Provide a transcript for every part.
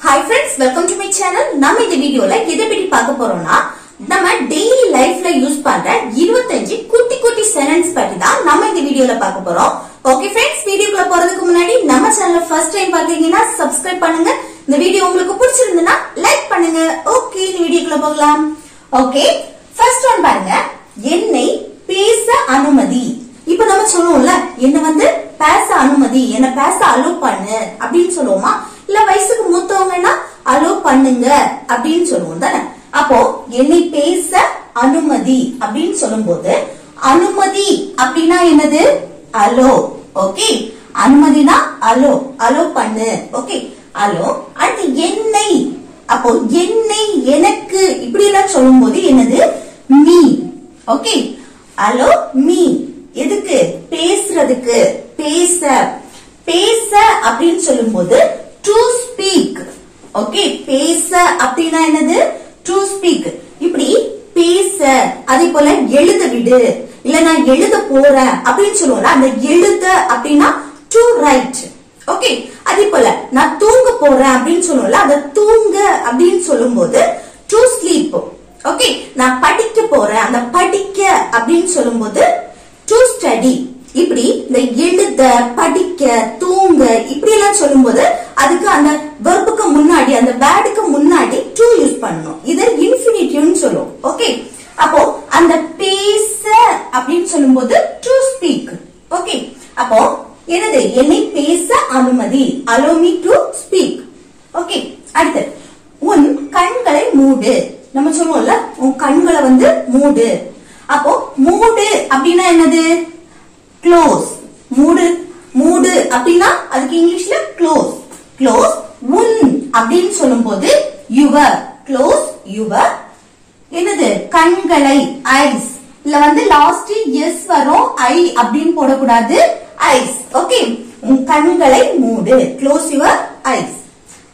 Hi friends, welcome to my channel. நம்ம இந்த வீடியோல எதை பத்தி பார்க்க போறோம்னா நம்ம டெய்லி லைஃப்ல யூஸ் பண்ற 25 குட்டி குட்டி சென்டென்ஸ் பத்தி தான் நம்ம இந்த வீடியோல பார்க்க போறோம். ஓகே फ्रेंड्स, வீடியோக்குள்ள போறதுக்கு முன்னாடி நம்ம சேனலை ஃபர்ஸ்ட் டைம் பாக்குறீங்கன்னா Subscribe பண்ணுங்க. இந்த வீடியோ உங்களுக்கு பிடிச்சிருந்தா லைக் பண்ணுங்க. ஓகே, இந்த வீடியோக்குள்ள போகலாம். ஓகே, ஃபர்ஸ்ட் ஒன் பாருங்க. என்னை பேச அனுமதி. இப்போ நம்ம சொல்லுவோம்ல, என்ன பேச அனுமதி, என்ன பேச அலோ பண்ணு அப்படின்னு சொல்லுவோமா? இல்ல வயசுக்கு மூத்தவங்கன்னா அலோ பண்ணுங்க அப்படின்னு சொல்லுவோம் தானே? அப்போ என்னை பேச அனுமதி அப்படின்னு சொல்லும் போது அனுமதி அப்படின்னா என்னது? அலோ. ஓகே, அனுமதினா அலோ, அலோ பண்ணு. Okay, allow. அடுத்து என்னை, அப்போ என்னை, எனக்கு இப்படி எல்லாம் சொல்லும் போது என்னது? மீ. Okay, allow me. எதுக்கு? பேசுறதுக்கு. பேச, பேச அப்படின்னு சொல்லும் போது to speak. ஓகே, பேச அப்படின்னா என்னது? to speak. இப்படி பேச, அதே போல எழுத விடு, இல்ல நான் எழுத போறேன் அப்படின்னு சொல்லுவோம்ல, அந்த எழுத அப்படின்னா to write. ஓகே, அதே போல நான் தூங்க போறேன் அப்படின்னு சொல்லுவோம்ல, அந்த தூங்க அப்படின்னு சொல்லும் போது to sleep. ஓகே, நான் படிக்க போறேன், அந்த படிக்க அப்படின்னு சொல்லும் போது to study. இப்படி இந்த எழுத, படிக்க, தூங்க இப்படி எல்லாம் சொல்லும் போது அதுக்கு அந்த வெர்புக்கு முன்னாடி, அந்த வேர்டுக்கு முன்னாடி to யூஸ் பண்ணணும். இத இன்ஃபினிட்டிவ்னு சொல்லுவோம். ஓகே, அப்போ அந்த பேச அப்படின்னு சொல்லும் போது to speak. ஓகே, அப்போ என்னது? என்னை பேச அனுமதி, allow me to speak. Okay, அடுத்து உன் கண்களை மூடு. நம்ம சொல்லுவோம்ல, உன் கண்களை மூடு. அப்போ மூடு அப்படின்னா என்னது? க்ளோஸ். மூடு, மூடு அப்படின்னா அதுக்கு இங்கிலீஷ்ல க்ளோஸ். க்ளோஸ். உன் அப்படின்னு சொல்லும் போது யுவர். க்ளோஸ் யுவர் என்னது? கண்களை, ஐஸ். இல்ல லாஸ்ட் எஸ் வரும், ஐ அப்படின்னு போடக்கூடாது, ஐஸ். ஓகே, உன் கண்களை மூடு, க்ளோஸ் யுவர் ஐஸ்.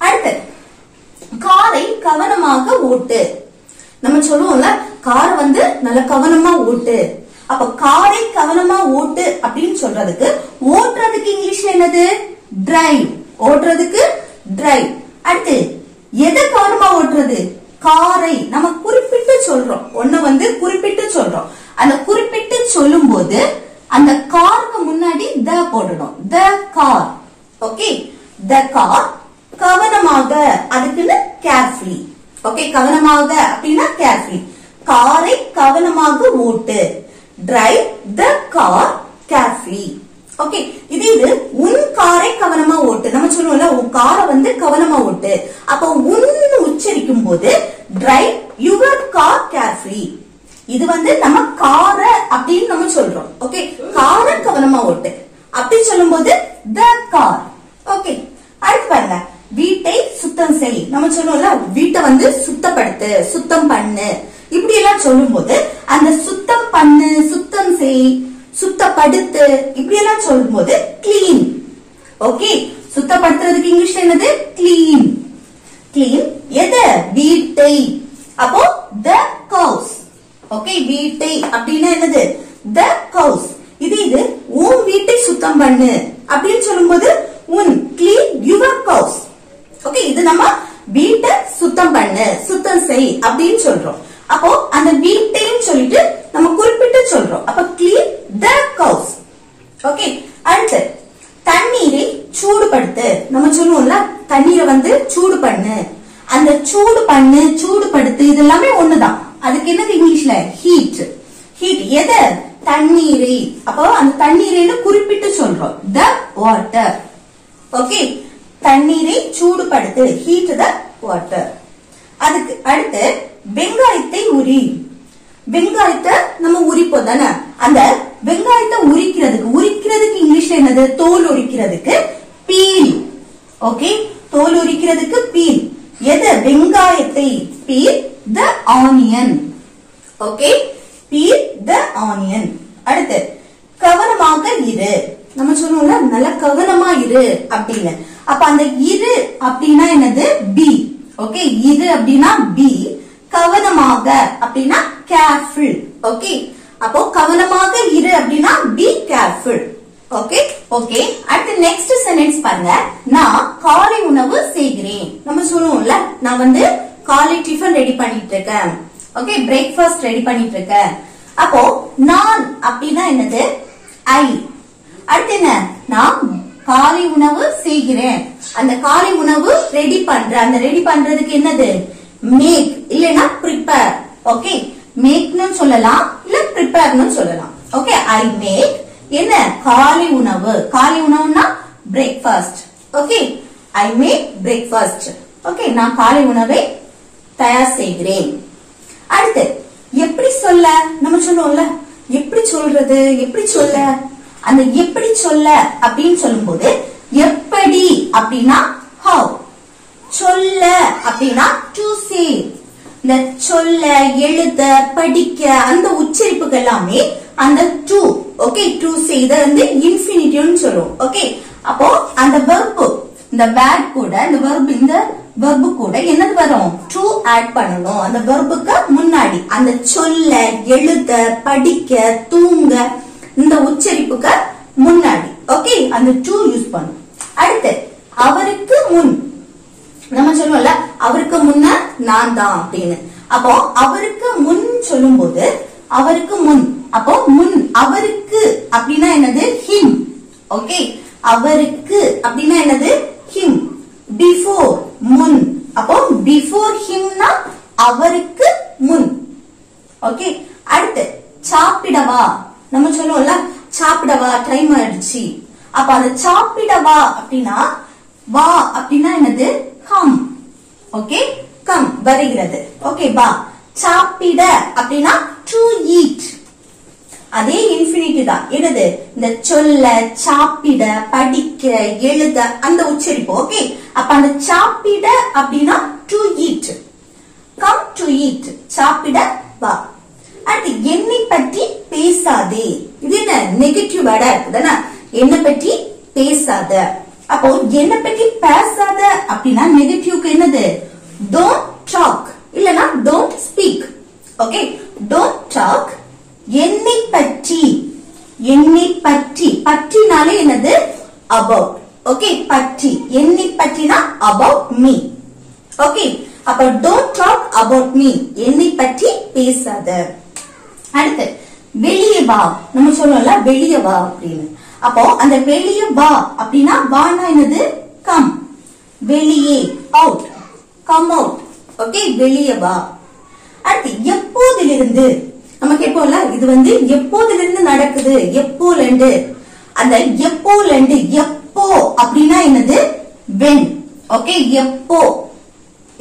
அடுத்து காரை கவனமாக ஓட்டு. நம்ம சொல்லுவோம்ல, காரை நல்ல கவனமா ஓட்டு. அப்ப காரை கவனமா ஓட்டு அப்படின்னு சொல்றதுக்கு ஓட்டுறதுக்கு இங்கிலீஷ்ல என்னது? டிரைவ். ஓட்டுறதுக்கு டிரைவ். அடுத்து எதை கவனமா ஓட்டுறது? காரை நம்ம குறிப்பிட்டு சொல்றோம். ஒண்ணு குறிப்பிட்டு சொல்றோம். அந்த குறிப்பிட்டு சொல்லும் போது அந்த காருக்கு முன்னாடி த போடணும். The car. Okay, the car. கவனமாக, அதுக்குன்னு கேர்ஃபுல்லி. ஓகே, கவனமாக அப்படின்னா கேர்ஃபுல்லி. காரை கவனமாக ஓட்டு. Drive the car carefully. Okay, இது உன் காரை கவனமா ஓட்டு. நம்ம சொல்லுவோம்ல, உன் காரை கவனமா ஓட்டு. அப்ப உன் உச்சரிக்கும் போது டிரைவ் யுவர் கார் கேர்ஃபுல்லி. இது நம்ம கார அப்படின்னு நம்ம சொல்றோம். ஓகே, காரை கவனமா ஓட்டு அப்படி சொல்லும் போது த கார். ஓகே, அடுத்து பாருங்க. வீட்டை சுத்தம் செய். நம்ம சொல்லுவோம்ல, வீட்டை சுத்தப்படுத்து, சுத்தம் பண்ணு இப்படி எல்லாம் சொல்லும் போது அந்த சுத்தம் பண்ணு, சுத்தம் செய், சுத்தப்படுத்து இப்படி எல்லாம் சொல்லும் போது கிளீன். ஓகே, சுத்தப்படுத்துறதுக்கு இங்கிலீஷ்ல என்னது? கிளீன். கிளீன் எது? வீட்டை. அப்போ த ஹவுஸ். ஓகே, வீட்டை அப்படின்னா என்னது? The house. இது உன் வீட்டை சுத்தம் பண்ணு அப்படின்னு சொல்லும் போது உன், கிளீன் யுவர் ஹவுஸ். ஓகே, இது நம்ம வீட்டை சுத்தம் பண்ணு, சுத்தம் செய் அப்படின்னு சொல்றோம். அப்போ அந்த வீட்டையும் சொல்லிட்டு நம்ம குறிப்பிட்டு சொல்றோம். அப்ப கிளீன் த ஹவுஸ். ஓகே, அடுத்து தண்ணீரை சூடுபடுத்து. நம்ம சொல்லுவோம்ல, தண்ணீரை சூடு பண்ணு. அந்த சூடு பண்ணு, சூடுபடுத்து இது எல்லாமே ஒண்ணுதான். அதுக்கு என்னது இங்கிலீஷ்ல? ஹீட். ஹீட் எது? தண்ணீரை. அப்போ அந்த தண்ணீரைன்னு குறிப்பிட்டு சொல்றோம். The water. ஓகே, தண்ணீரை சூடுபடுத்து, ஹீட் த வாட்டர். அதுக்கு அடுத்து வெங்காயத்தை உரி. வெங்காயத்தை நம்ம உரிப்போம் தானே? அந்த வெங்காயத்தை உரிக்கிறதுக்கு இங்கிலீஷ்ல என்னது? தோல் உரிக்கிறதுக்கு பீல். ஓகே, தோல் உரிக்கிறதுக்கு பீல். எது? வெங்காயத்தை. Peel the onion. Okay, peel the onion. அடுத்து கவனமாக இரு. நம்ம சொல்லுவோம்ல, நல்ல கவனமா இரு அப்படின்னு. அப்ப அந்த இரு அப்படின்னா என்னது? பி. ஓகே, இரு அப்படின்னா பி. கவனமாக அப்படின்னா கேர்ஃபுல். ஓகே, அப்போ கவனமாக இரு அப்படின்னா பி கேர்ஃபுல். Okay okay. அடுத்து நெக்ஸ்ட் சென்டென்ஸ் பாருங்க. நான் காலை உணவு செய்கிறேன். நம்ம சொல்லுவோம்ல, நான் வந்து காலை டிஃபன் ரெடி பண்ணிட்டு இருக்கேன். ஓகே, பிரேக்ஃபாஸ்ட் ரெடி பண்ணிட்டு இருக்கேன். அப்போ நான் அப்படின்னா என்னது? ஐ. அடுத்து என்ன? நான் காலை உணவு செய்கிறேன். அந்த காலை உணவு ரெடி பண்ற. அந்த ரெடி பண்றதுக்கு என்னது? மேக் இல்லனா ப்ரிப்பேர். ஓகே, மேக்னு சொல்லலாம், இல்ல ப்ரிப்பேர்னு சொல்லலாம். ஓகே, ஐ மேக் என்ன? காலை உணவு. காலை உணவுனா breakfast. Okay, I make breakfast. Okay, நான் காலை உணவை தயார் செய்கிறேன். அடுத்து எப்படி சொல்ல? நம்ம சொல்லுவோம்ல, எப்படி சொல்றது, எப்படி சொல்ல. அந்த எப்படி சொல்ல அப்படின்னு சொல்லும்போது எப்படி அப்படின்னா how, சொல்ல அப்படின்னா to say. இந்த சொல்ல, எழுத, படிக்க அந்த உச்சரிப்புகள் எல்லாமே அந்த to. ஓகே, to say இத வந்து இன்ஃபினிட்டிவ்னு சொல்லுவோம். ஓகே, அப்போ அந்த verb, இந்த verb கூட இந்த verb கூட என்னது வரும்? to ஆட் பண்ணணும். அந்த verb-க்கு முன்னாடி அந்த சொல்ல, எழுத, படிக்க, தூங்க இந்த உச்சரிப்புக்கு முன்னாடி. ஓகே, அந்த to யூஸ் பண்ணும். அடுத்து அவருக்கு முன். நம்ம சொல்லுவோம்ல, அவருக்கு முன்ன நான் தான் அப்படின்னு. அப்போ அவருக்கு முன் சொல்லும்போது அவருக்கு முன், அப்போ முன் அவருக்கு அப்படின்னா என்னது? ஹிம். ஓகே, அவருக்கு அப்படின்னா என்னது? ஹிம். பிஃபோர் முன், அப்போ பிஃபோர் ஹிம்னா அவருக்கு முன். ஓகே, அடுத்து சாப்பிடவா. நம்ம சொல்லுவோம்ல, சாப்பிடவா டைம் ஆயிடுச்சு. அப்ப அந்த சாப்பிடவா அப்படின்னா வா அப்படின்னா என்னது? கம். ஓகே, கம் வருகிறது. ஓகே, வா. சாப்பிட அப்படின்னா to eat. அதே இன்ஃபினிட்டி தான். என்னது? இந்த சொல்ல, சாப்பிட, படிக்க, எழுத அந்த உச்சரிப்பு. ஓகே, அப்ப அந்த சாப்பிட அப்படின்னா to eat. come to eat. சாப்பிட வா. அடுத்து என்னை பற்றி பேசாதே. இது என்ன? நெகட்டிவ் வேர்டா இருக்குதானே? என்னை பற்றி பேசாத. அப்போ என்னை பற்றி பேசாத அப்படின்னா நெகட்டிவ்க்கு என்னது? don't talk இல்லனா don't speak. Okay, don't talk. என்னை பற்றி, என்னை பற்றி, பற்றினாலே என்னது? about. ஓகே, பற்றி, என்னை பற்றினா about me. ஓகே, அப்ப don't talk about me. என்னை பற்றி பேசாத. அடுத்து வெளியே வா. நம்ம சொல்லுவோம்ல, வெளியே வா அப்படின்னு. அப்போ அந்த வெளியே வா அப்படின்னா வானா என்னது? கம். வெளியே அவுட், கம் அவுட். ஓகே, வெளியே வா. அடுத்து எப்போதிலிருந்து. நம்ம கேட்போம்ல, இது வந்து எப்போதிலிருந்து நடக்குது? எப்போலண்டு. அந்த எப்போலண்டு, எப்போ அப்படின்னா என்னது? when. ஓகே, எப்போ,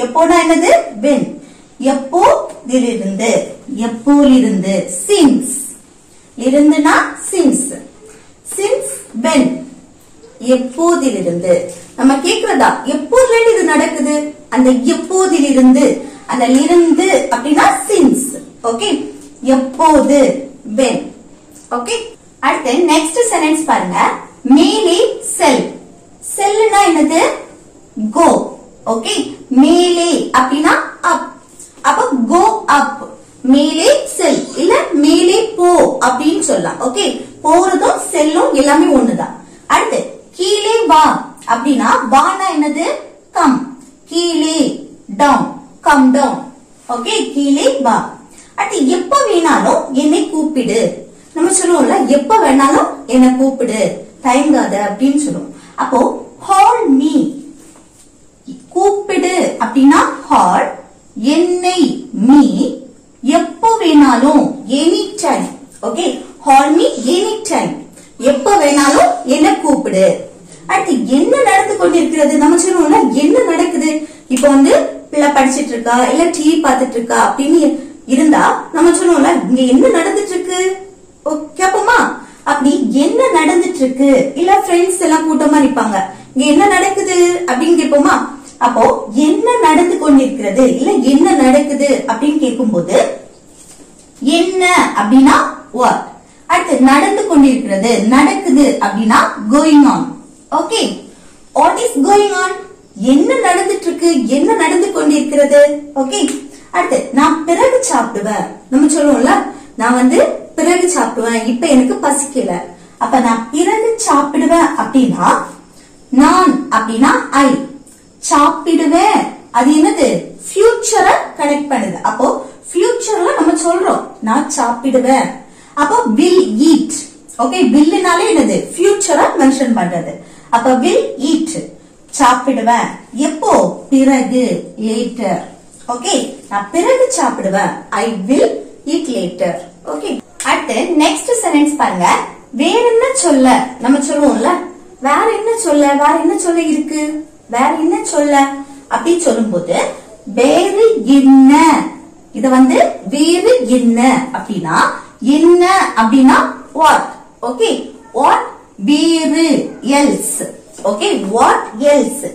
எப்போனா என்னது? when. எப்போதிலிருந்து, எப்போலிருந்து. since இருந்துனா since. since when, எப்போதிலிருந்து. நம்ம கேக்குறதா எப்போதிலிருந்து இது நடக்குது? அந்த எப்போதிலிருந்து, அந்த இருந்து அப்படின்னா since. ஓகே, எப்போது when. ஓகே, அடுத்து நெக்ஸ்ட் சென்டென்ஸ் பாருங்க. மேலே செல். செல்லுனா என்னது? go. ஓகே, மேலே அப்படின்னா up. அப்ப go up. மேலே செல் இல்ல மேலே போ அப்படின்னு சொல்லலாம். ஓகே, போறதும் செல்லும் எல்லாமே ஒண்ணுதான். அடுத்து கீழே வா அப்படின்னா வானா என்னது? கம். கீழே டவுன், கம் டவுன். ஓகே, கீழே வா. அடுத்து எப்ப வேணாலும் என்னை கூப்பிடு. நம்ம சொல்லுவோம்ல, எப்ப வேணாலும் என்னை கூப்பிடு, தயங்காத அப்படின்னு சொல்லுவோம். அப்போ call me. கூப்பிடு அப்படின்னா call, என்னை me, எப்ப வேணாலும் any time. Okay, call me any time. எப்ப வேணாலும் என்ன கூப்பிடு. அடுத்து என்ன நடந்து கொண்டிருக்கிறது. நம்ம சொல்லுவோம்ல, என்ன நடக்குது. இப்ப வந்து பிள்ளை படிச்சிட்டு இருக்கா இல்ல டிவி பார்த்துட்டு இருக்கா அப்படின்னு இருந்தா நம்ம சொல்லுவோம்ல, இங்க என்ன நடந்துட்டு இருக்கு கேப்போமா? அப்படி என்ன நடந்துட்டு இருக்கு, இல்ல ஃப்ரெண்ட்ஸ் எல்லாம் கூட்டமா இருப்பாங்க, இங்க என்ன நடக்குது அப்படின்னு கேட்போமா? அப்போ என்ன நடந்து கொண்டிருக்கிறது இல்ல என்ன நடக்குது அப்படின்னு கேட்கும்போது என்ன அப்படின்னா what. அடுத்து நடந்து கொண்டிருக்கிறது, நடக்குது அப்படின்னா going on. Okay, what is going on? என்ன நடந்துட்டு இருக்கு, என்ன நடந்து கொண்டிருக்கிறது. ஓகே, அடுத்து நான் பிறகு சாப்பிடுவேன். நம்ம சொல்லுவோம்ல, நான் வந்து பிறகு சாப்பிடுவேன், இப்ப எனக்கு பசிக்கல. அப்ப நான் பிறகு சாப்பிடுவேன் அப்படின்னா நான் அப்படின்னா ஐ, சாப்பிடுவேன் அது என்னது ஃபியூச்சரை கனெக்ட் பண்ணுது. அப்போ ஃபியூச்சர்ல நம்ம சொல்றோம் நான் சாப்பிடுவேன். அப்போ will eat. ஓகே, willனாலே என்னது ஃபியூச்சரை மென்ஷன் பண்றது. அப்ப will eat சாப்பிடுவேன். எப்போ பிறகு later. ஓகே, நான் பிறகு சாப்பிடுவேன். I will eat later. Okay, அடுத்து நெக்ஸ்ட் சென்டென்ஸ் பாருங்க. வேற என்ன சொல்ல நம்ம சொல்லுவோம்ல, வேற என்ன சொல்ல, வேற என்ன சொல்ல இருக்கு, வேற என்ன சொல்ல அப்படி சொல்லும்போது வேறு என்ன, இத வந்து வேறு என்ன அப்படின்னா என்ன அப்படின்னா வாட். ஓகே, வாட் வேறு எல்ஸ். ஓகே, வாட் எல்ஸ்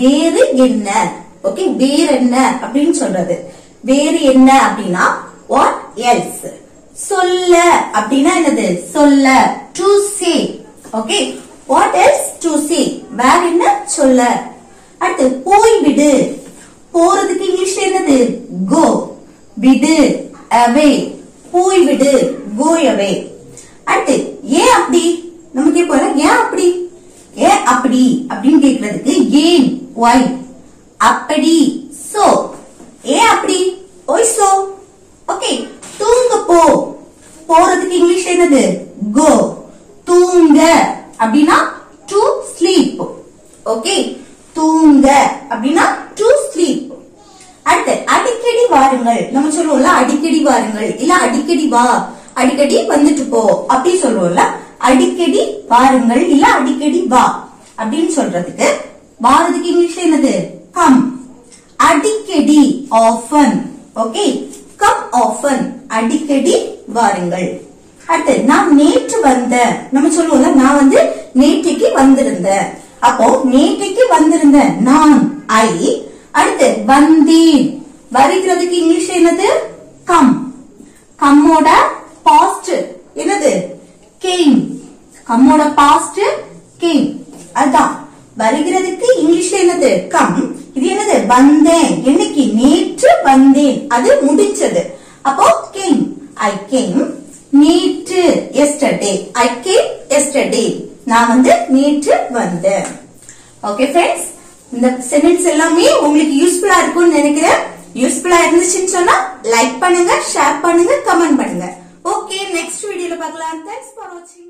வேறு என்ன. ஓகே, வேற என்ன அப்படின்னு சொல்றது. வேறு என்ன அப்படின்னா வாட் எல்ஸ். சொல்ல அப்படின்னா என்னது சொல்ல, to say. Okay, what else to say, வேற என்ன சொல்ல. அடுத்து போய்விடு, போறதுக்கு இங்கிலீஷ்ல என்னது கோ. விடு away, போய்விடு go away. அடுத்து ஏன் அப்படி நம்ம கேட்போம், ஏன் அப்படி, ஏன் அப்படி அப்படின்னு கேட்கறதுக்கு ஏன் why, அப்படி so, ஏன் அப்படி why so. ஓகே, தூங்க போ, போறதுக்கு இங்கிலீஷ்ல என்னது go. தூங்க அப்படின்னா to sleep. ஓகே, தூங்க அப்படின்னா to sleep. அடுத்து அடிக்கடி வாருங்கள் நம்ம சொல்லுவோம்ல, அடிக்கடி வாருங்கள் இல்ல அடிக்கடி வா, அடிக்கடி வந்துட்டு போ அப்படி சொல்லுவோம்ல. அடிக்கடி வாருங்கள் இல்ல அடிக்கடி வா அப்படின்னு சொல்றதுக்கு வாரதுக்கு இங்கிலீஷ்ல என்னது கம். அடிக்கடி often. ஓகே, கம் often, அடிக்கடி வாருங்கள். அடுத்து நான் நேற்று வந்த நம்ம சொல்லுவோம்ல, நான் வந்து நேற்றைக்கு வந்திருந்தேன். அப்போ நேற்றைக்கு வந்திருந்தேன் நான் ஐ. அடுத்து வந்தேன், வருகிறதுக்கு இங்கிலீஷ்ல என்னது கம். கம்மோட பாஸ்ட் என்னது came. கம்மோட பாஸ்ட் came. அதான் வருகிறதுக்கு இங்கிலீஷ்ல என்னது கம். இது என்னது வந்தேன், என்னைக்கு நேற்று வந்தேன், அது முடிஞ்சது. அப்போ came, I came. நேற்று yesterday, I came yesterday, நான் வந்து நேற்று வந்தேன். ஓகே ஃப்ரெண்ட்ஸ், இந்த சென்டென்ஸ் எல்லாமே உங்களுக்கு யூஸ்ஃபுல்லா இருக்கும்னு நினைக்கிறேன். யூஸ்ஃபுல்லா இருந்துச்சுன்னு சொன்னா லைக் பண்ணுங்க, ஷேர் பண்ணுங்க, கமெண்ட் பண்ணுங்க. ஓகே, நெக்ஸ்ட் வீடியோல பார்க்கலாம். தேங்க்ஸ் ஃபார் வாட்சிங்.